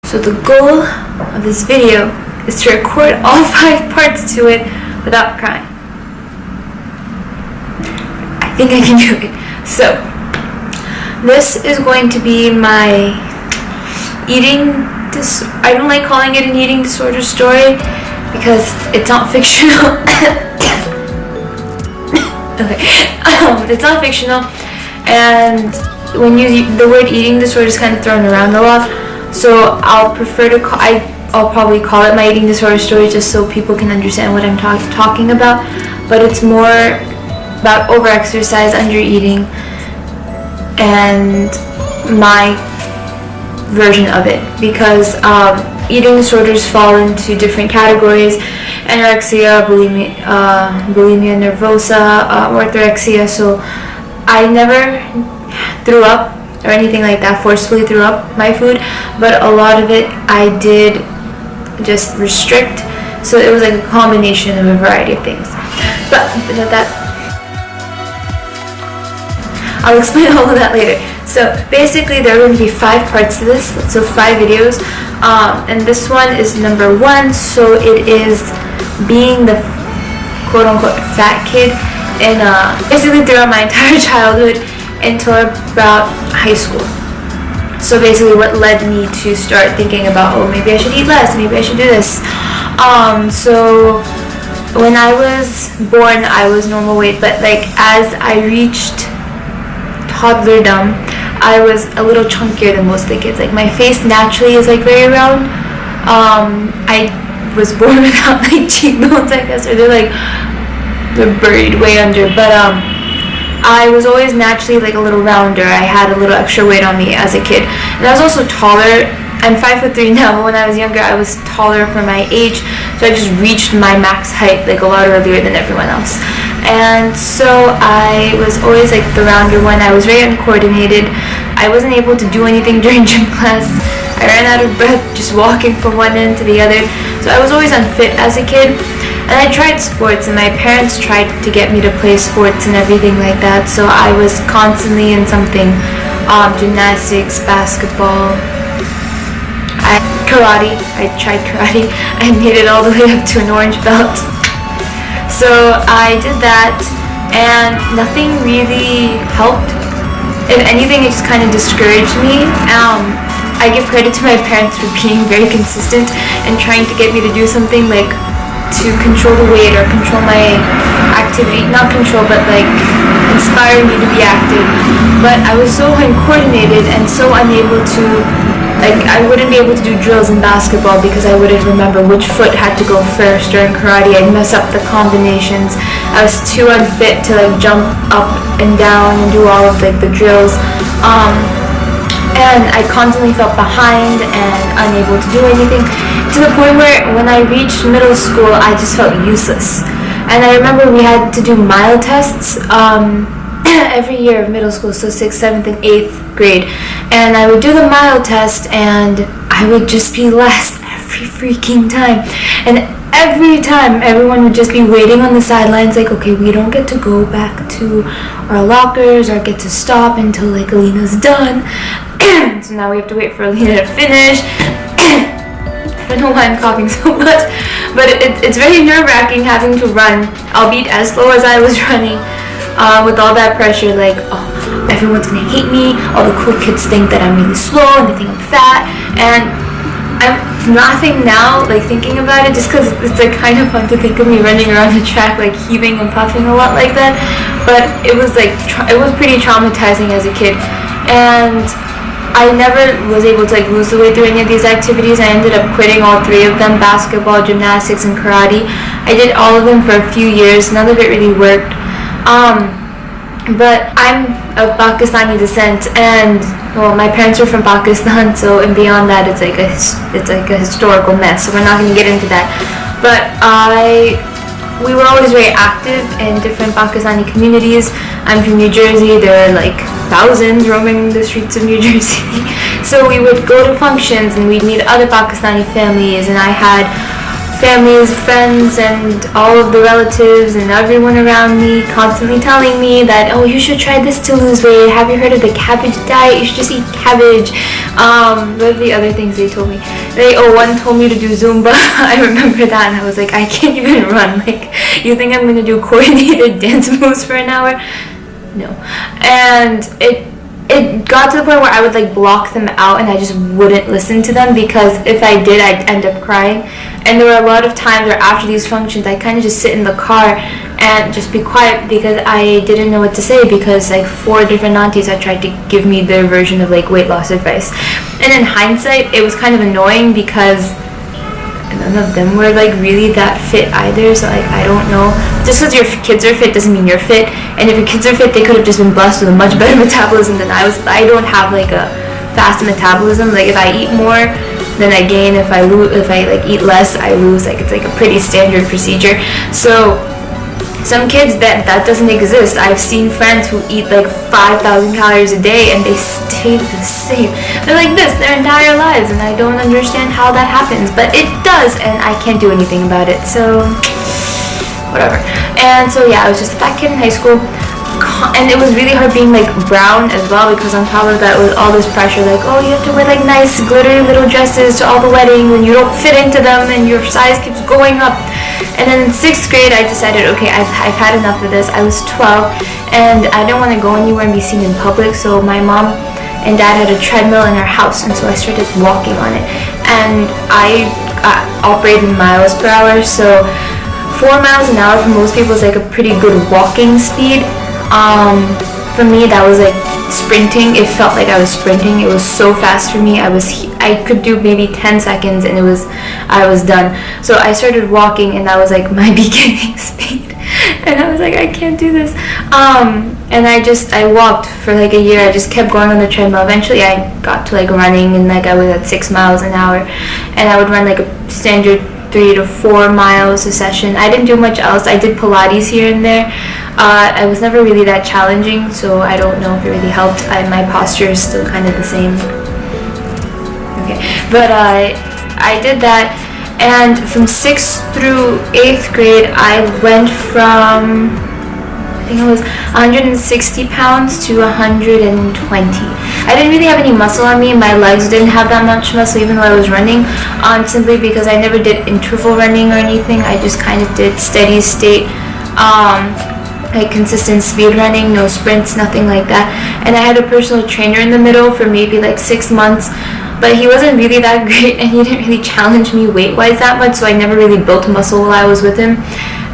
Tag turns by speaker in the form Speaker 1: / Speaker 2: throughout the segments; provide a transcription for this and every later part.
Speaker 1: So the goal of this video is to record all 5 parts to it without crying. I think I can do it. So this is going to be my I don't like calling it an eating disorder story because it's not fictional. Okay. It's not fictional, and when the word eating disorder is kind of thrown around a lot, so I'll probably call it my eating disorder story just so people can understand what I'm talking about. But it's more about overexercise, undereating, and my version of it, because eating disorders fall into different categories: anorexia, bulimia nervosa, orthorexia. So I never threw up or anything like that, forcefully threw up my food, but a lot of it I did just restrict. So it was like a combination of a variety of things. But I'll explain all of that later. So basically there are going to be 5 parts to this, so 5 videos, and this one is number 1. So it is being the quote-unquote fat kid, and basically throughout my entire childhood until about high school. So basically what led me to start thinking about, oh, maybe I should eat less, maybe I should do this. So when I was born, I was normal weight, but like as I reached toddlerdom, I was a little chunkier than most of the kids. Like my face naturally is like very round. I was born without like cheekbones, I guess, or they're buried way under. But I was always naturally like a little rounder. I had a little extra weight on me as a kid, and I was also taller. I'm 5'3" now, but when I was younger, I was taller for my age, so I just reached my max height like a lot earlier than everyone else. And so I was always like the rounder one. I was very uncoordinated. I wasn't able to do anything during gym class. I ran out of breath just walking from one end to the other. So I was always unfit as a kid. And I tried sports, and my parents tried to get me to play sports and everything like that. So I was constantly in something, gymnastics, basketball, karate. I tried karate. I made it all the way up to an orange belt. So I did that, and nothing really helped. If anything, it just kind of discouraged me. I give credit to my parents for being very consistent and trying to get me to do something, like to control the weight or control my activity. Not control, but like inspire me to be active. But I was so uncoordinated and so unable to, like, I wouldn't be able to do drills in basketball because I wouldn't remember which foot had to go first, or in karate I'd mess up the combinations. I was too unfit to like jump up and down and do all of like the drills. And I constantly felt behind and unable to do anything, to the point where when I reached middle school, I just felt useless. And I remember we had to do mile tests every year of middle school, so 6th, 7th, and 8th grade. And I would do the mile test, and I would just be last every freaking time. And every time, everyone would just be waiting on the sidelines, like, okay, we don't get to go back to our lockers or get to stop until like Alina's done. So now we have to wait for Alina to finish. I don't know why I'm coughing so much, but it's very nerve-wracking having to run, albeit as slow as I was running, with all that pressure, like, oh, everyone's gonna hate me, all the cool kids think that I'm really slow and they think I'm fat. And I'm laughing now, like thinking about it, just because it's like kind of fun to think of me running around the track like heaving and puffing a lot like that. But it was like it was pretty traumatizing as a kid, and I never was able to like lose the weight through any of these activities. I ended up quitting all 3 of them: basketball, gymnastics, and karate. I did all of them for a few years. None of it really worked. But I'm of Pakistani descent, and well, my parents were from Pakistan, so and beyond that, it's like a historical mess. So we're not going to get into that. But we were always very active in different Pakistani communities. I'm from New Jersey. There are like thousands roaming the streets of New Jersey. So we would go to functions and we'd meet other Pakistani families, and I had families, friends, and all of the relatives and everyone around me constantly telling me that, oh, you should try this to lose weight. Have you heard of the cabbage diet? You should just eat cabbage. What are the other things they told me? One told me to do Zumba. I remember that, and I was like, I can't even run. Like, you think I'm gonna do coordinated dance moves for an hour? No. And it got to the point where I would like block them out and I just wouldn't listen to them, because if I did, I'd end up crying. And there were a lot of times where after these functions I kind of just sit in the car and just be quiet because I didn't know what to say, because like 4 different aunties had tried to give me their version of like weight loss advice. And in hindsight, it was kind of annoying because none of them were like really that fit either. So like, I don't know, just because your kids are fit doesn't mean you're fit. And if your kids are fit, they could have just been blessed with a much better metabolism than I was. I don't have like a fast metabolism. Like if I eat more, then I gain. If I like eat less, I lose. Like it's like a pretty standard procedure. So some kids that doesn't exist. I've seen friends who eat like 5,000 calories a day and they stay the same. They're like this their entire lives, and I don't understand how that happens, but it does, and I can't do anything about it. So whatever. And so yeah, I was just a fat kid in high school. And it was really hard being like brown as well, because on top of that was all this pressure, like, oh, you have to wear like nice glittery little dresses to all the weddings and you don't fit into them and your size keeps going up. And then in 6th grade I decided, okay, I've had enough of this. I was 12 and I didn't want to go anywhere and be seen in public, so my mom and dad had a treadmill in our house, and so I started walking on it, and I operated in miles per hour. So 4 miles an hour for most people is like a pretty good walking speed. For me, that was like sprinting. It felt like I was sprinting. It was so fast for me. I could do maybe 10 seconds and I was done. So I started walking, and that was like my beginning speed. And I was like, I can't do this. And I walked for like a year. I just kept going on the treadmill. Eventually I got to like running, and like I was at 6 miles an hour, and I would run like a standard 3 to 4 miles a session. I didn't do much else. I did Pilates here and there. I was never really that challenging, so I don't know if it really helped. My posture is still kind of the same. Okay, but I did that, and from 6th through 8th grade, I went from, I think it was 160 pounds to 120. I didn't really have any muscle on me. My legs didn't have that much muscle, even though I was running, simply because I never did interval running or anything. I just kind of did steady state, like consistent speed running, no sprints, nothing like that. And I had a personal trainer in the middle for maybe like 6 months, but he wasn't really that great, and he didn't really challenge me weight-wise that much, so I never really built muscle while I was with him.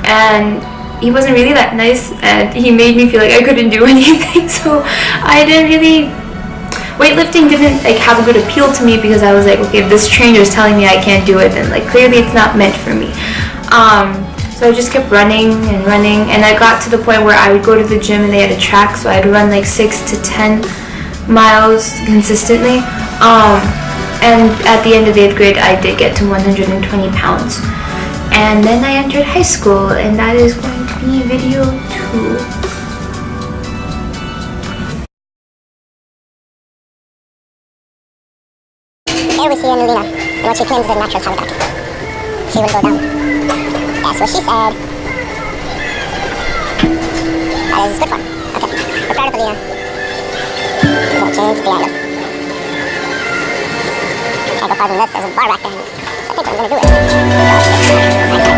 Speaker 1: And he wasn't really that nice, and he made me feel like I couldn't do anything. So I didn't really, weightlifting didn't like have a good appeal to me, because I was like, okay, if this trainer is telling me I can't do it, then like clearly it's not meant for me. So I just kept running, and I got to the point where I would go to the gym and they had a track, so I'd run like 6 to 10 miles consistently. And at the end of 8th grade, I did get to 120 pounds. And then I entered high school, and that is going to be video 2.
Speaker 2: Here we see Alina, and what she claims is a natural Kawasaki. She will go down. That's what she said. That is good fun. Okay, we're proud of Alina. We're going to change the angle. Can't go farther than this. There's a bar back there. So I think I'm going to do it.